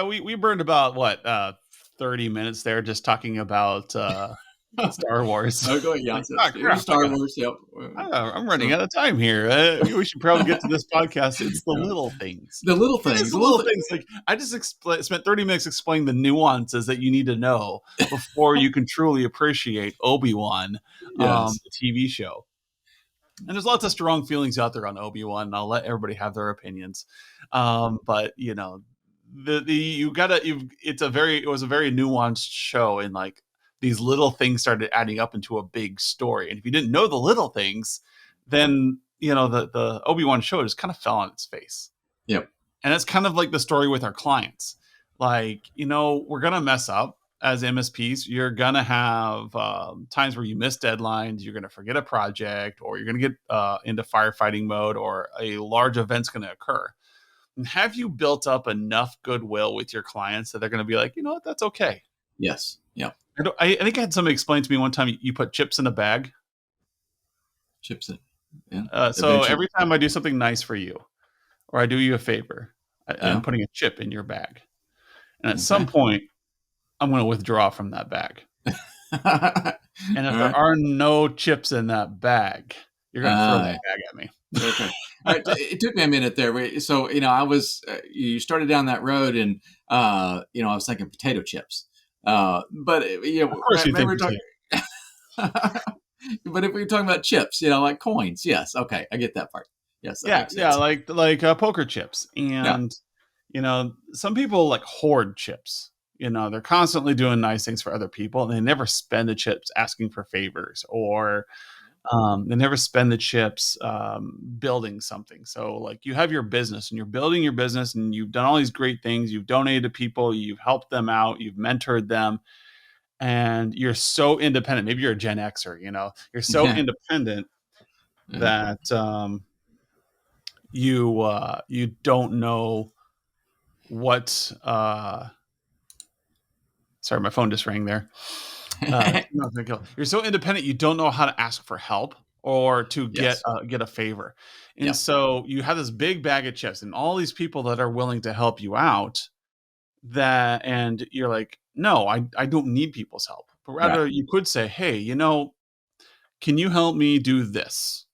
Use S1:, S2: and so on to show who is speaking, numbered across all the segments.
S1: we burned about 30 minutes there just talking about Star Wars.
S2: Oh, go ahead. Yeah,
S1: Like, oh, crap,
S2: Star Wars. Yep.
S1: I'm running
S2: So
S1: out of time here. We should probably get to this podcast. It's the little things.
S2: the little
S1: It is
S2: things,
S1: the little things. Like I just spent 30 minutes explaining the nuances that you need to know before you can truly appreciate Obi-Wan,
S2: yes.
S1: the TV show. And there's lots of strong feelings out there on Obi-Wan, and I'll let everybody have their opinions. But you know, it was a very nuanced show, and like these little things started adding up into a big story. And if you didn't know the little things, then you know the Obi-Wan show just kind of fell on its face.
S2: Yep.
S1: And it's kind of like the story with our clients. Like, you know, we're gonna mess up as MSPs. You're gonna have times where you miss deadlines. You're gonna forget a project, or you're gonna get into firefighting mode, or a large event's gonna occur. And have you built up enough goodwill with your clients that they're gonna be like, you know what, that's okay?
S2: Yes. Yep.
S1: I think I had somebody explain to me one time, you put chips in a bag.
S2: Chips in. Yeah.
S1: So
S2: Eventually.
S1: every time I do something nice for you, or I do you a favor,
S2: Yeah.
S1: I'm putting a chip in your bag. And at some point, I'm going to withdraw from that bag. And if there are no chips in that bag, you're going to throw that bag at me.
S2: Okay. All right, it took me a minute there. So, you know, you started down that road and, you know, I was thinking potato chips. But, you know,
S1: Of course you think
S2: but if we're talking about chips, you know, like coins. Yes. Okay. I get that part. Yes. That
S1: yeah. Like poker chips. And, you know, some people like hoard chips. You know, they're constantly doing nice things for other people, and they never spend the chips asking for favors, or they never spend the chips building something. So like you have your business and you're building your business and you've done all these great things. You've donated to people, you've helped them out, you've mentored them, and you're so independent. Maybe you're a Gen Xer, you know, you're so independent that you don't know what sorry, my phone just rang there. You're so independent, you don't know how to ask for help or to get a favor. And so you have this big bag of chips and all these people that are willing to help you out, and you're like, no, I don't need people's help. But rather you could say, hey, you know, can you help me do this?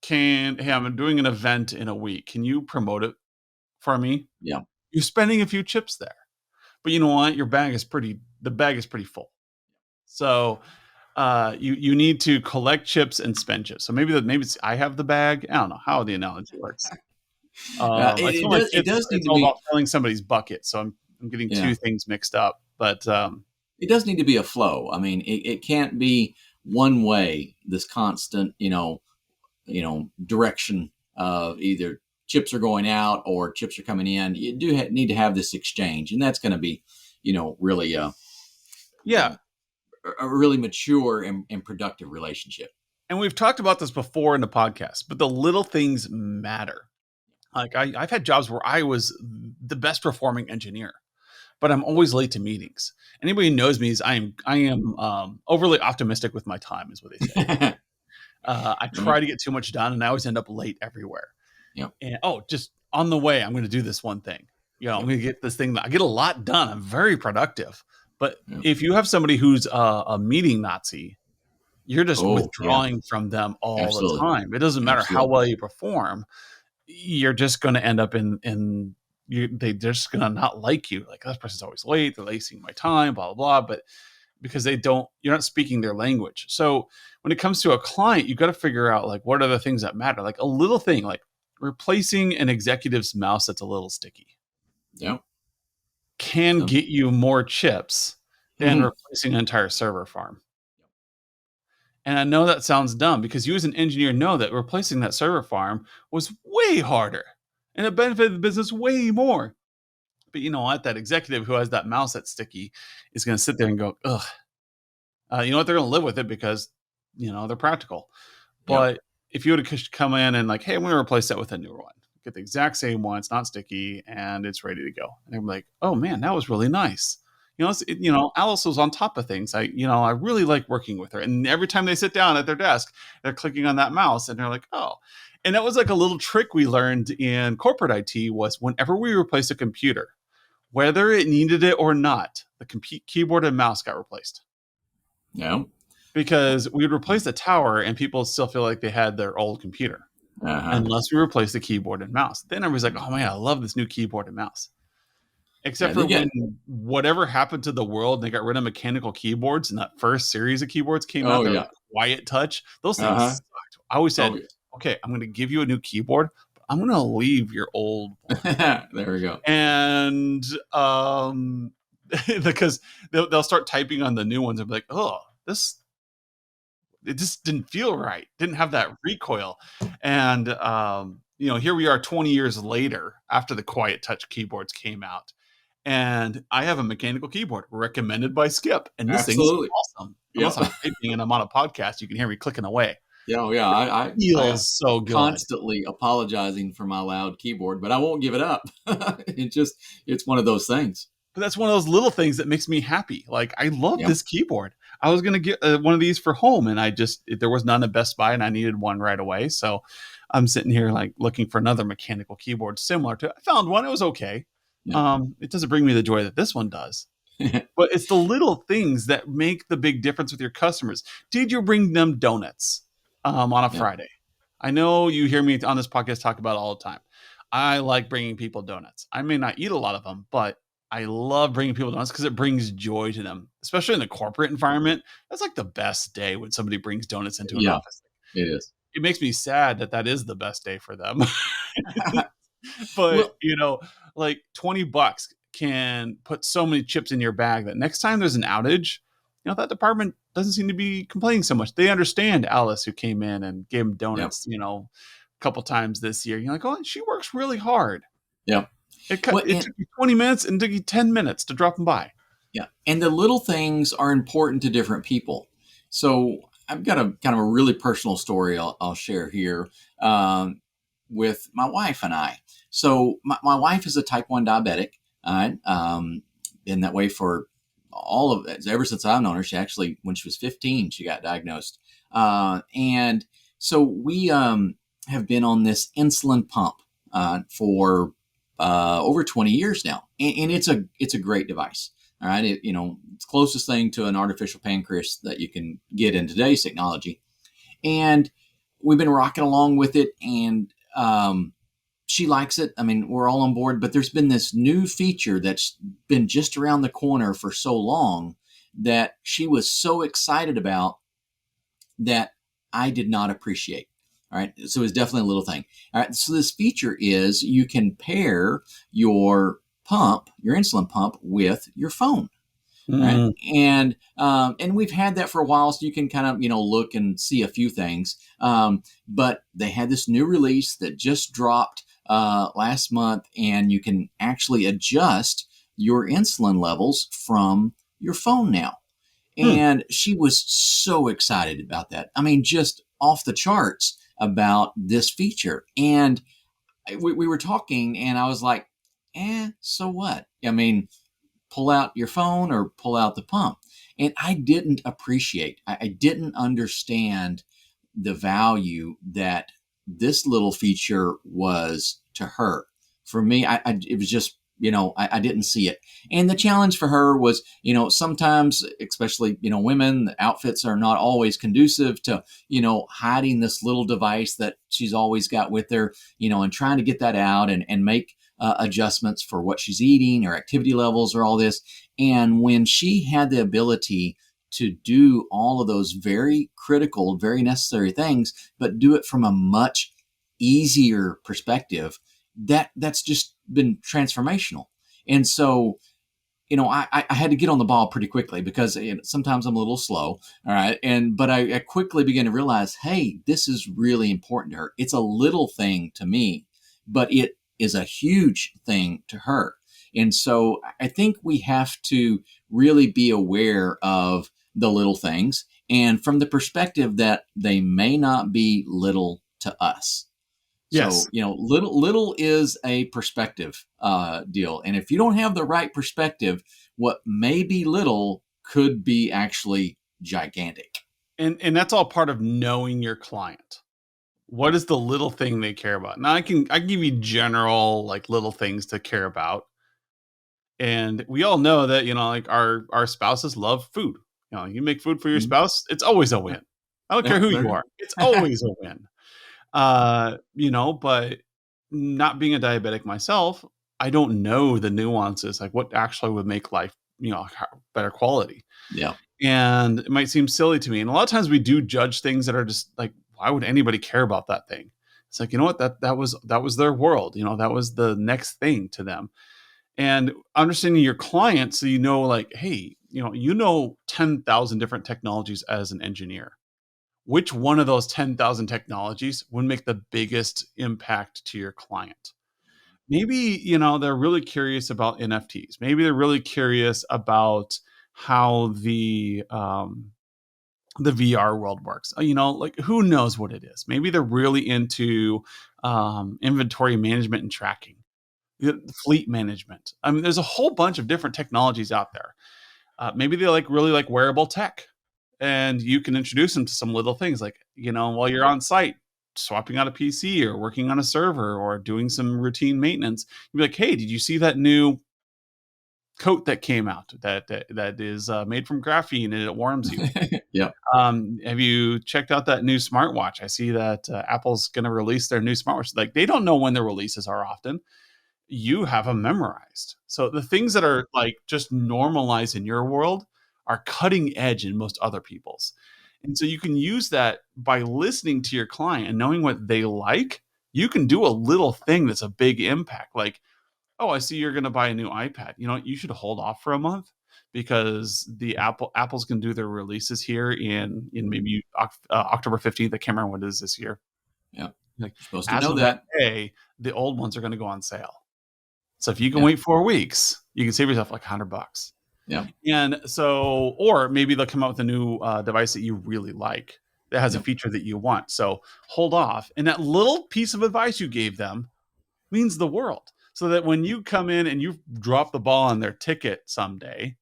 S1: Hey, I'm doing an event in a week. Can you promote it for me?
S2: Yeah.
S1: You're spending a few chips there. But you know what? The bag is pretty full. So you need to collect chips and spend chips. So maybe I have the bag. I don't know how the analogy works.
S2: It does need to
S1: all
S2: be
S1: about filling somebody's bucket. So I'm getting two things mixed up. But
S2: it does need to be a flow. I mean, it can't be one way. This constant, you know, direction of either chips are going out or chips are coming in. You do need to have this exchange, and that's going to be, you know, really a really mature and productive relationship.
S1: And we've talked about this before in the podcast, but the little things matter. Like I've had jobs where I was the best performing engineer, but I'm always late to meetings. Anybody who knows me is I am overly optimistic with my time, is what they say. I try to get too much done, and I always end up late everywhere.
S2: Yep.
S1: And just on the way, I'm going to do this one thing. You know, I'm going to get this thing. I get a lot done. I'm very productive. But if you have somebody who's a meeting Nazi, you're just withdrawing from them all the time. It doesn't matter how well you perform. You're just going to end up they're just going to not like you. Like, this person's always late. They're wasting my time, blah, blah, blah. But because you're not speaking their language. So when it comes to a client, you got to figure out like, what are the things that matter? Like a little thing, like replacing an executive's mouse that's a little sticky.
S2: Yeah.
S1: Can get you more chips than replacing an entire server farm. And I know that sounds dumb because you as an engineer know that replacing that server farm was way harder and it benefited the business way more. But you know what? That executive who has that mouse that's sticky is going to sit there and go, ugh. You know what? They're going to live with it because, you know, they're practical. But if you would have come in and like, hey, I'm going to replace that with a newer one. Get the exact same one. It's not sticky and it's ready to go. And I'm like, oh man, that was really nice. You know, Alice was on top of things. I really like working with her. And every time they sit down at their desk, they're clicking on that mouse and they're like, oh. And that was like a little trick we learned in corporate IT was whenever we replaced a computer, whether it needed it or not, the keyboard and mouse got replaced.
S2: Yeah.
S1: Because we would replace the tower and people still feel like they had their old computer. Unless we replace the keyboard and mouse. Then everybody's like, oh man, I love this new keyboard and mouse. Except for when whatever happened to the world, they got rid of mechanical keyboards, and that first series of keyboards came out. Like Quiet Touch. Those things sucked. I always said, okay, I'm going to give you a new keyboard, but I'm going to leave your old one.
S2: There we go.
S1: And because they'll start typing on the new ones and be like, oh, it just didn't feel right. Didn't have that recoil. And, here we are 20 years later after the Quiet Touch keyboards came out. And I have a mechanical keyboard recommended by Skip. And this thing's awesome. Unless I'm typing and I'm on a podcast, you can hear me clicking away.
S2: I
S1: feels so good.
S2: Constantly apologizing for my loud keyboard, but I won't give it up. It's one of those things.
S1: But that's one of those little things that makes me happy. Like, I love this keyboard. I was going to get one of these for home, and there was none at Best Buy, and I needed one right away. So I'm sitting here like looking for another mechanical keyboard similar to it. I found one. It was okay. It doesn't bring me the joy that this one does. But it's the little things that make the big difference with your customers. Did you bring them donuts on a Friday? I know you hear me on this podcast talk about it all the time. I like bringing people donuts. I may not eat a lot of them, but I love bringing people donuts because it brings joy to them, especially in the corporate environment. That's like the best day when somebody brings donuts into an office.
S2: It is.
S1: It makes me sad that is the best day for them. But, like $20 can put so many chips in your bag that next time there's an outage, that department doesn't seem to be complaining so much. They understand Alice, who came in and gave them donuts, a couple times this year. You're like, oh, she works really hard.
S2: Yeah.
S1: It took you 20 minutes and took you 10 minutes to drop them by.
S2: Yeah. And the little things are important to different people. So I've got a kind of a really personal story I'll share here with my wife and I. So my wife is a type 1 diabetic. Been that way for all of it. Ever since I've known her. She actually, when she was 15, she got diagnosed. And so we have been on this insulin pump for over 20 years now. And it's a great device. All right. It's the closest thing to an artificial pancreas that you can get in today's technology. And we've been rocking along with it. And she likes it. I mean, we're all on board, but there's been this new feature that's been just around the corner for so long that she was so excited about that I did not appreciate. All right. So it's definitely a little thing. All right. So this feature is you can pair your insulin pump with your phone. Right? And we've had that for a while, so you can kind of, look and see a few things. But they had this new release that just dropped last month, and you can actually adjust your insulin levels from your phone now. And she was so excited about that. I mean, just off the charts about this feature. And we were talking, and I was like, so what? I mean, pull out your phone or pull out the pump. And I didn't appreciate, I didn't understand the value that this little feature was to her. For me, it was just, I didn't see it. And the challenge for her was, sometimes, especially, women, the outfits are not always conducive to, hiding this little device that she's always got with her, and trying to get that out and make adjustments for what she's eating or activity levels or all this. And when she had the ability to do all of those very critical, very necessary things, but do it from a much easier perspective, that's just been transformational. And so, I had to get on the ball pretty quickly because sometimes I'm a little slow. All right. But I quickly began to realize, hey, this is really important to her. It's a little thing to me, but it is a huge thing to her. And so I think we have to really be aware of the little things, and from the perspective that they may not be little to us.
S1: Yes.
S2: So, little is a perspective deal. And if you don't have the right perspective, what may be little could be actually gigantic.
S1: And that's all part of knowing your client. What is the little thing they care about? Now I can give you general, like, little things to care about. And we all know that, like our spouses love food. You make food for your
S2: Mhm.
S1: spouse, it's always a win. I don't care
S2: Yeah,
S1: who you
S2: there.
S1: are. It's always a win. But not being a diabetic myself, I don't know the nuances, like what actually would make life, better quality.
S2: Yeah.
S1: And it might seem silly to me. And a lot of times we do judge things that are just like, why would anybody care about that thing? It's like, you know what, that was their world. That was the next thing to them. And understanding your client, so like, hey, 10,000 different technologies as an engineer. Which one of those 10,000 technologies would make the biggest impact to your client? Maybe, they're really curious about NFTs. Maybe they're really curious about how the VR world works. Like, who knows what it is? Maybe they're really into inventory management and tracking, fleet management. I mean, there's a whole bunch of different technologies out there. Maybe they really like wearable tech, and you can introduce them to some little things like, while you're on site, swapping out a PC or working on a server or doing some routine maintenance. You'd be like, hey, did you see that new coat that came out that is made from graphene and it warms you?
S2: Yeah.
S1: Have you checked out that new smartwatch? I see that Apple's going to release their new smartwatch. Like, they don't know when their releases are often. You have them memorized. So the things that are like just normalized in your world are cutting edge in most other people's. And so you can use that by listening to your client and knowing what they like. You can do a little thing that's a big impact. Like, oh, I see you're going to buy a new iPad. You know what? You should hold off for a month because the Apple's going to do their releases here in maybe October 15th. I can't remember what it is this year.
S2: Yeah.
S1: Like,
S2: You're supposed to
S1: as
S2: know
S1: of that
S2: that.
S1: day, the old ones are going to go on sale. So if you can
S2: Yeah.
S1: wait 4 weeks, you can save yourself like $100.
S2: Yeah.
S1: And so, or maybe they'll come out with a new device that you really like that has a
S2: Yeah.
S1: feature that you want. So hold off. And that little piece of advice you gave them means the world. So that when you come in and you drop the ball on their ticket someday,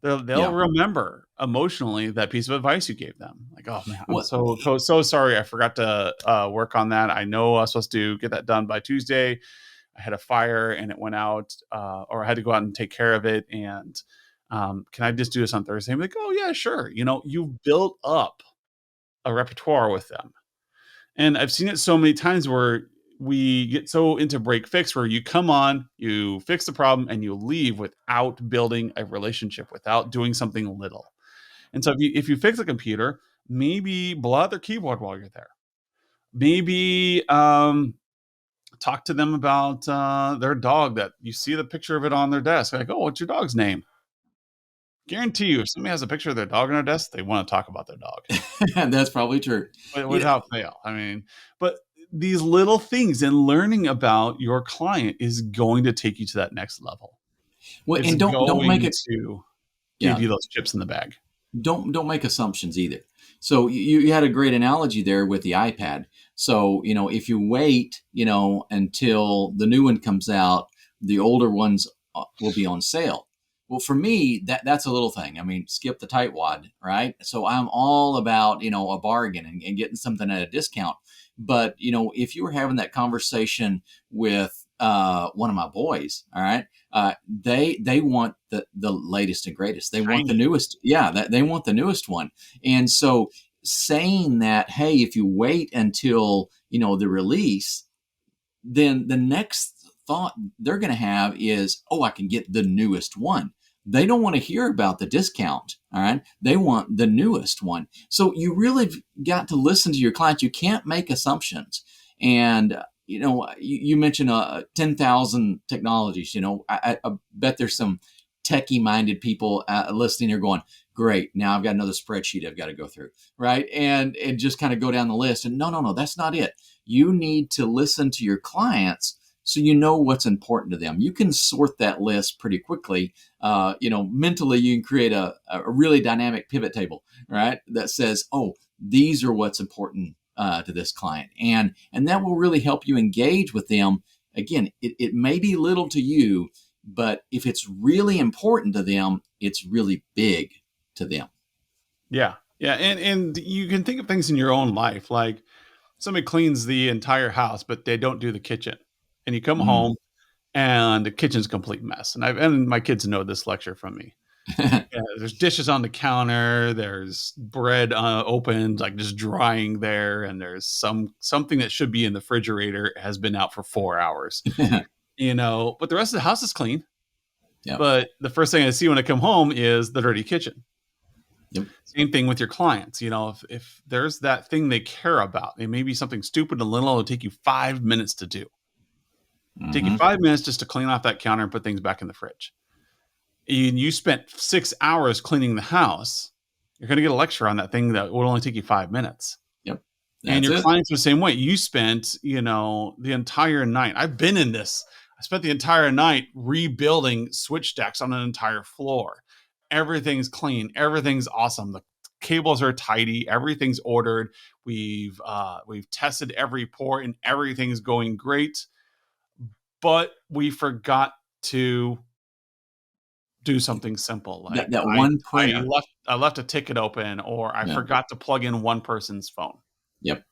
S1: they'll
S2: Yeah.
S1: remember emotionally that piece of advice you gave them. Like, oh man, I'm
S2: What?
S1: so sorry. I forgot to work on that. I know I was supposed to get that done by Tuesday. I had a fire and it went out, or I had to go out and take care of it. And can I just do this on Thursday? I'm like, oh yeah, sure. You've built up a repertoire with them. And I've seen it so many times where we get so into break fix where you come on, you fix the problem, and you leave without building a relationship, without doing something little. And so if you fix a computer, maybe blow out their keyboard while you're there. Maybe talk to them about their dog that you see the picture of it on their desk. Like, oh, what's your dog's name? Guarantee you, if somebody has a picture of their dog on their desk, they want to talk about their dog.
S2: That's probably true. Yeah.
S1: Without fail. I mean, but these little things and learning about your client is going to take you to that next level.
S2: Well,
S1: It's
S2: and don't make
S1: going
S2: it.
S1: to give
S2: Yeah.
S1: you those chips in the bag.
S2: Don't make assumptions either. So you had a great analogy there with the iPad. So if you wait until the new one comes out, the older ones will be on sale. Well, for me, that's a little thing. I mean, skip the tightwad, right? So I'm all about a bargain and getting something at a discount. But if you were having that conversation with one of my boys, all right, they want the latest and greatest. They want the
S1: Shiny.
S2: newest. Yeah, they want the newest one. And so saying that, hey, if you wait until the release, then the next thought they're going to have is, oh, I can get the newest one. They don't want to hear about the discount. All right. They want the newest one. So you really got to listen to your clients. You can't make assumptions. And, you mentioned 10,000 technologies. I bet there's some techie minded people listening here going, great. Now I've got another spreadsheet I've got to go through. Right. And just kind of go down the list. And no, that's not it. You need to listen to your clients so you know what's important to them. You can sort that list pretty quickly. Mentally, you can create a really dynamic pivot table, right? That says, oh, these are what's important to this client. And that will really help you engage with them. Again, it may be little to you, but if it's really important to them, it's really big to them.
S1: Yeah. Yeah. And you can think of things in your own life, like somebody cleans the entire house, but they don't do the kitchen. And you come
S2: Mm,
S1: home and the kitchen's a complete mess. And my kids know this lecture from me. Yeah, there's dishes on the counter. There's bread opened, like just drying there, and there's something that should be in the refrigerator has been out for 4 hours. But the rest of the house is clean.
S2: Yep.
S1: But the first thing I see when I come home is the dirty kitchen.
S2: Yep.
S1: Same thing with your clients. If there's that thing they care about, it may be something stupid and little. It'll take you 5 minutes to do. Take you 5 minutes just to clean off that counter and put things back in the fridge. And you spent 6 hours cleaning the house. You're going to get a lecture on that thing that will only take you 5 minutes.
S2: Yep.
S1: And your clients are the same way. You spent, the entire night. I've been in this. I spent the entire night rebuilding switch stacks on an entire floor. Everything's clean. Everything's awesome. The cables are tidy. Everything's ordered. We've tested every port and everything's going great. But we forgot to do something simple. Like
S2: that one printer.
S1: I left a ticket open, or I forgot to plug in one person's phone.
S2: Yep.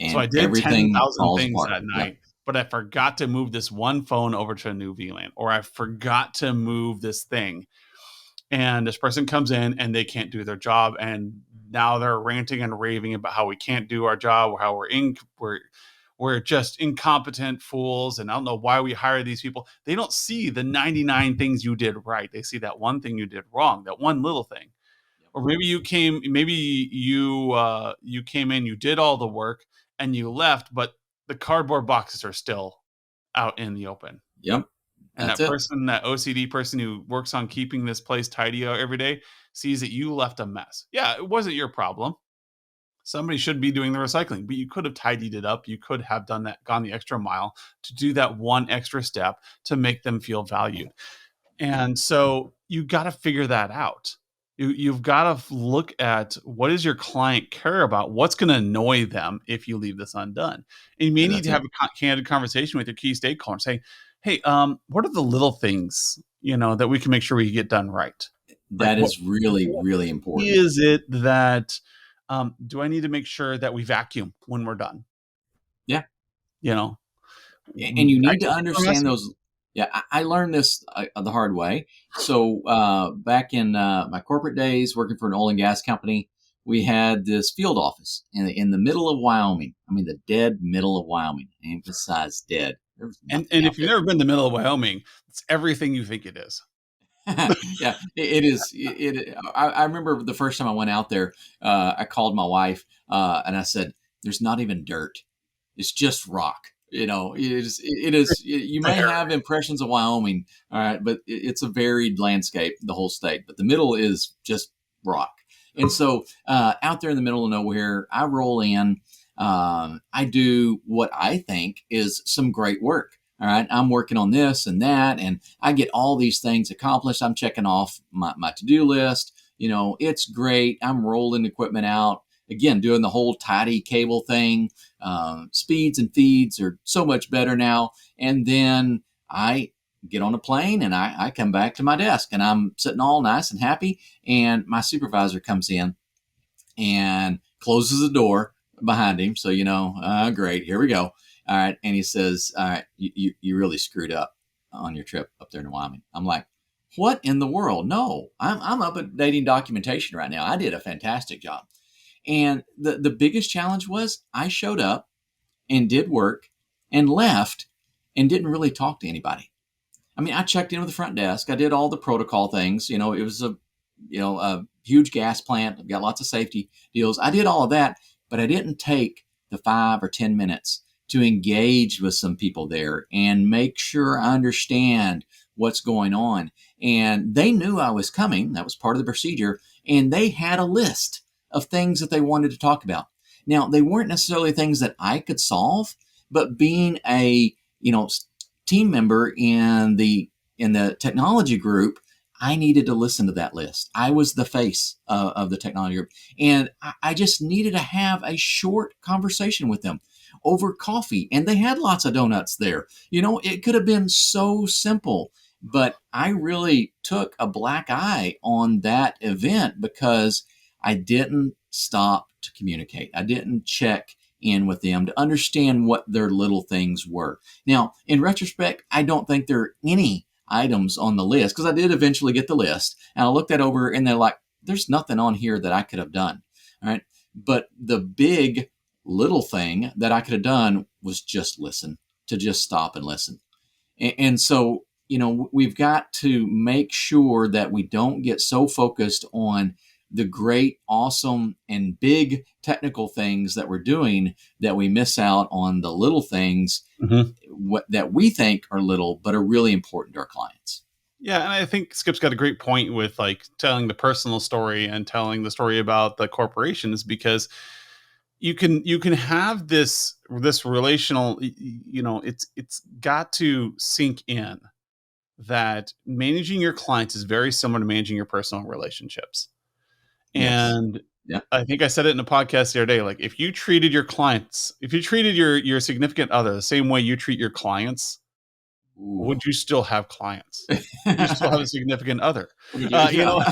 S1: And so I did 10,000 things that night, but I forgot to move this one phone over to a new VLAN, or I forgot to move this thing. And this person comes in and they can't do their job. And now they're ranting and raving about how we can't do our job, or how we're just incompetent fools. And I don't know why we hire these people. They don't see the 99 things you did right. They see that one thing you did wrong, that one little thing. Or maybe you came in, you did all the work and you left, but the cardboard boxes are still out in the open.
S2: Yep.
S1: And that OCD person who works on keeping this place tidy every day, sees that you left a mess. Yeah, it wasn't your problem. Somebody should be doing the recycling, but you could have tidied it up. You could have gone the extra mile to do that one extra step to make them feel valued. And so you got to figure that out. You've got to look at, what does your client care about? What's going to annoy them if you leave this undone? And you may need to have a candid conversation with your key stakeholder, saying, hey, what are the little things, that we can make sure we get done right?
S2: That is really, really important.
S1: Is it that, do I need to make sure that we vacuum when we're done?
S2: Yeah.
S1: And
S2: you need to understand those. Yeah, I learned this the hard way. So back in my corporate days, working for an oil and gas company, we had this field office in the middle of Wyoming. I mean, the dead middle of Wyoming. I emphasize dead.
S1: And if you've never been in the middle of Wyoming, it's everything you think it is.
S2: Yeah, it is. I remember the first time I went out there, I called my wife and I said, "There's not even dirt. It's just rock." It is. You may have impressions of Wyoming, all right, but it's a varied landscape, the whole state. But the middle is just rock. And so out there in the middle of nowhere, I roll in. I do what I think is some great work. All right, I'm working on this and that, and I get all these things accomplished. I'm checking off my to-do list. It's great. I'm rolling equipment out. Again, doing the whole tidy cable thing. Speeds and feeds are so much better now. And then I get on a plane and I come back to my desk and I'm sitting all nice and happy. And my supervisor comes in and closes the door behind him. So, great, here we go. All right. And he says, all right, you really screwed up on your trip up there in Wyoming. I'm like, what in the world? No, I'm updating documentation right now. I did a fantastic job. And the biggest challenge was I showed up and did work and left and didn't really talk to anybody. I mean, I checked in with the front desk. I did all the protocol things. It was a huge gas plant. I've got lots of safety deals. I did all of that, but I didn't take the 5 or 10 minutes to engage with some people there and make sure I understand what's going on. And they knew I was coming. That was part of the procedure. And they had a list of things that they wanted to talk about. Now, they weren't necessarily things that I could solve, but being a, team member in the technology group, I needed to listen to that list. I was the face of the technology group. And I just needed to have a short conversation with them over coffee. And they had lots of donuts there. It could have been so simple, but I really took a black eye on that event because I didn't stop to communicate. I didn't check in with them to understand what their little things were. Now, in retrospect, I don't think there are any items on the list, because I did eventually get the list and I looked that over and they're like, there's nothing on here that I could have done. All right. But the big little thing that I could have done was just listen, to just stop and listen. And so, we've got to make sure that we don't get so focused on the great, awesome, and big technical things that we're doing that we miss out on the little things that we think are little but are really important to our clients.
S1: Yeah, and I think Skip's got a great point with like telling the personal story and telling the story about the corporations, because you can have this relational, it's got to sink in that managing your clients is very similar to managing your personal relationships.
S2: Yes.
S1: And
S2: Yeah.
S1: I think I said it in a podcast the other day, like if you treated your clients, if you treated your significant other the same way you treat your clients,
S2: Ooh.
S1: would you still have clients? Would you still have a significant other?
S2: Yeah.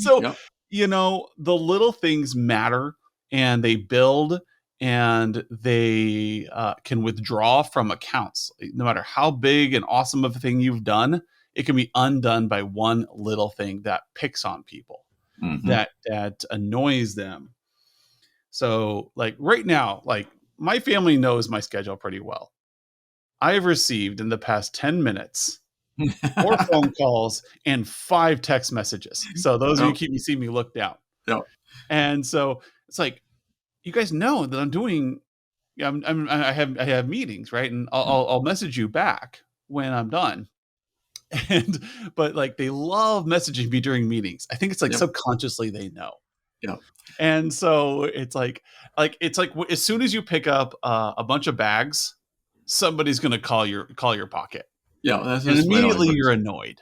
S1: So,
S2: Yep.
S1: the little things matter, and they build, and they can withdraw from accounts. No matter how big and awesome of a thing you've done, it can be undone by one little thing that picks on people,
S2: Mm-hmm.
S1: that annoys them. So, like right now, like my family knows my schedule pretty well. I have received in the past 10 minutes 4 phone calls and 5 text messages. So those of you
S2: Yep.
S1: keep me see me look down.
S2: Yep.
S1: And so it's like, you guys know that I'm doing, I have meetings, right? And I'll message you back when I'm done. And but like they love messaging me during meetings. I think it's like
S2: Yep.
S1: subconsciously they know.
S2: Yep.
S1: And so it's like as soon as you pick up a bunch of bags, somebody's going to call your pocket.
S2: Yeah. That's
S1: And
S2: just the way it always
S1: immediately
S2: works.
S1: you're annoyed.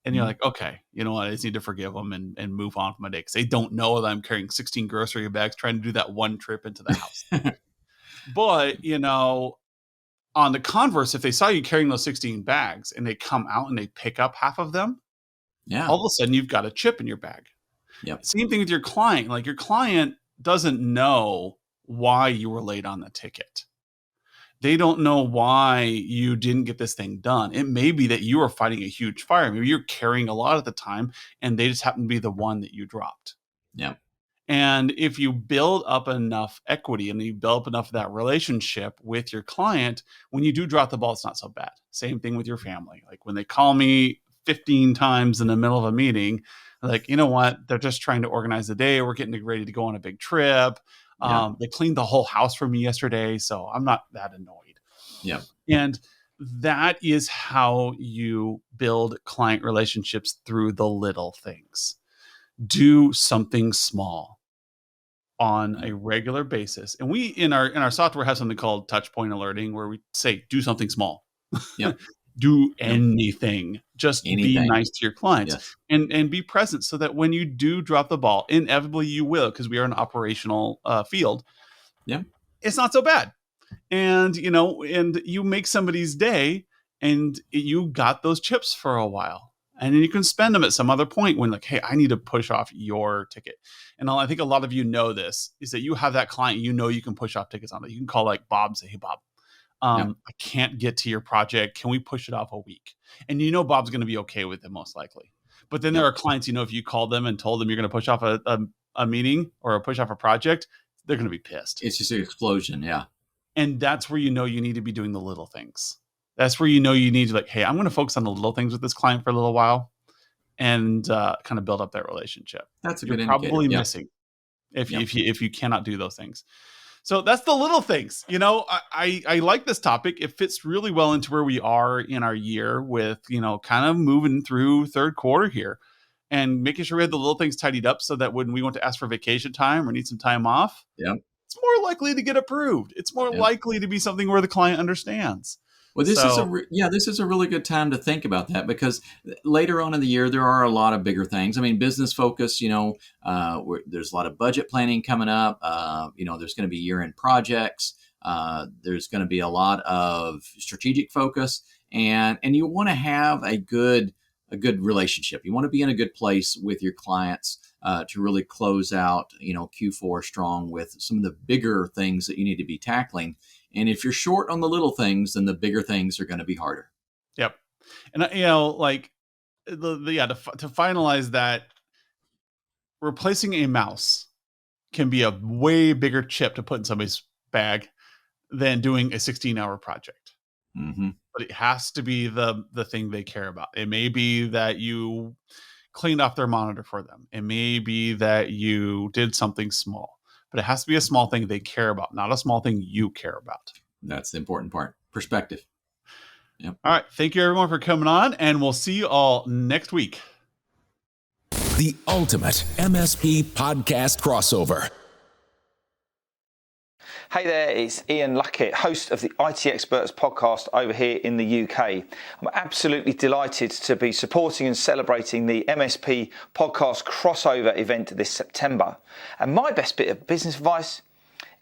S1: And you're
S2: Mhm.
S1: like, okay, you know what? I just need to forgive them and move on from my day, because they don't know that I'm carrying 16 grocery bags trying to do that one trip into the house. But, on the converse, if they saw you carrying those 16 bags and they come out and they pick up half of them,
S2: Yeah.
S1: all of a sudden you've got a chip in your bag.
S2: Yep.
S1: Same thing with your client. Like your client doesn't know why you were late on the ticket. They don't know why you didn't get this thing done. It may be that you are fighting a huge fire. Maybe you're carrying a lot at the time and they just happen to be the one that you dropped.
S2: Yep.
S1: And if you build up enough equity and you build up enough of that relationship with your client, when you do drop the ball, it's not so bad. Same thing with your family. Like when they call me 15 times in the middle of a meeting, like, you know what? They're just trying to organize the day. We're getting ready to go on a big trip.
S2: Yeah.
S1: They cleaned the whole house for me yesterday, so I'm not that annoyed.
S2: Yeah.
S1: And that is how you build client relationships, through the little things. Do something small on a regular basis. And we in our software have something called touch point alerting, where we say do something small.
S2: Yep.
S1: Do
S2: Yep.
S1: anything. Just be
S2: Anything.
S1: nice to your clients,
S2: Yes.
S1: and be present, so that when you do drop the ball, inevitably you will, because we are an operational field.
S2: Yeah.
S1: It's not so bad. And and you make somebody's day, and you got those chips for a while, and then you can spend them at some other point when, like, hey, I need to push off your ticket. And I think a lot of you know this, is that you have that client, you can push off tickets on it. You can call like Bob and say, hey Bob,
S2: Yep.
S1: I can't get to your project, can we push it off a week? And Bob's going to be okay with it, most likely. But then there
S2: Yep.
S1: are clients, if you call them and told them you're going to push off a meeting or push off a project, they're going to be pissed.
S2: It's just an explosion. Yeah.
S1: And that's where you need to be doing the little things. That's where you need to, like, hey, I'm going to focus on the little things with this client for a little while, and kind of build up that relationship.
S2: That's a
S1: You're
S2: good indicator.
S1: probably
S2: Yeah.
S1: missing if
S2: Yep.
S1: you cannot do those things. So that's the little things. I like this topic. It fits really well into where we are in our year, with kind of moving through third quarter here, and making sure we have the little things tidied up, so that when we want to ask for vacation time or need some time off,
S2: Yep.
S1: it's more likely to get approved. It's more
S2: Yep.
S1: likely to be something where the client understands.
S2: Well, this is
S1: So,
S2: this is a really good time to think about that, because later on in the year there are a lot of bigger things. I mean, business focus. There's a lot of budget planning coming up. There's going to be year-end projects. There's going to be a lot of strategic focus, and you want to have a good a good relationship. You want to be in a good place with your clients to really close out, Q4 strong with some of the bigger things that you need to be tackling. And if you're short on the little things, then the bigger things are going to be harder.
S1: Yep. And like to finalize that, replacing a mouse can be a way bigger chip to put in somebody's bag than doing a 16-hour project.
S2: Mm-hmm.
S1: But it has to be the thing they care about. It may be that you cleaned off their monitor for them. It may be that you did something small, but it has to be a small thing they care about, not a small thing you care about.
S2: That's the important part. Perspective.
S1: Yep. All right. Thank you, everyone, for coming on, and we'll see you all next week.
S3: The ultimate MSP podcast crossover.
S4: Hey there, it's Ian Luckett, host of the IT Experts podcast over here in the UK. I'm absolutely delighted to be supporting and celebrating the MSP podcast crossover event this September. And my best bit of business advice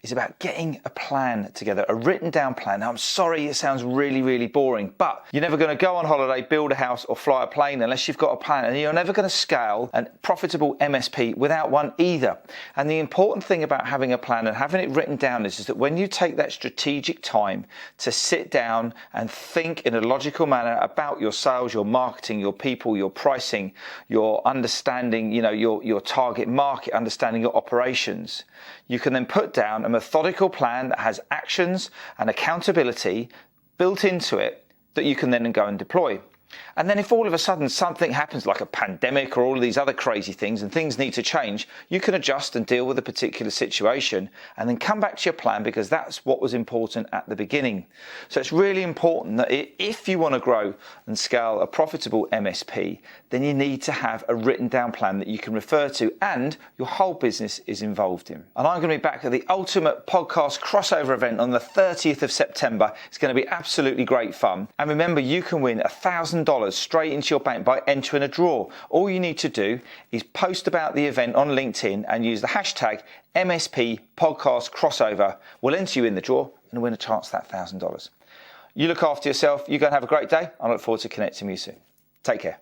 S4: is about getting a plan together, a written down plan. Now, I'm sorry it sounds really, really boring, but you're never going to go on holiday, build a house or fly a plane unless you've got a plan, and you're never going to scale a profitable MSP without one either. And the important thing about having a plan and having it written down is that when you take that strategic time to sit down and think in a logical manner about your sales, your marketing, your people, your pricing, your understanding, your target market, understanding your operations, you can then put down a methodical plan that has actions and accountability built into it that you can then go and deploy. And then if all of a sudden something happens like a pandemic or all of these other crazy things and things need to change, you can adjust and deal with a particular situation and then come back to your plan, because that's what was important at the beginning. So it's really important that if you want to grow and scale a profitable MSP, then you need to have a written down plan that you can refer to and your whole business is involved in. And I'm going to be back at the Ultimate Podcast Crossover event on the 30th of September. It's going to be absolutely great fun. And remember, you can win $1,000 straight into your bank by entering a draw. All you need to do is post about the event on LinkedIn and use the hashtag MSP Podcast Crossover. We'll enter you in the draw and win a chance at that $1,000. You look after yourself. You go and have a great day. I look forward to connecting with you soon. Take care.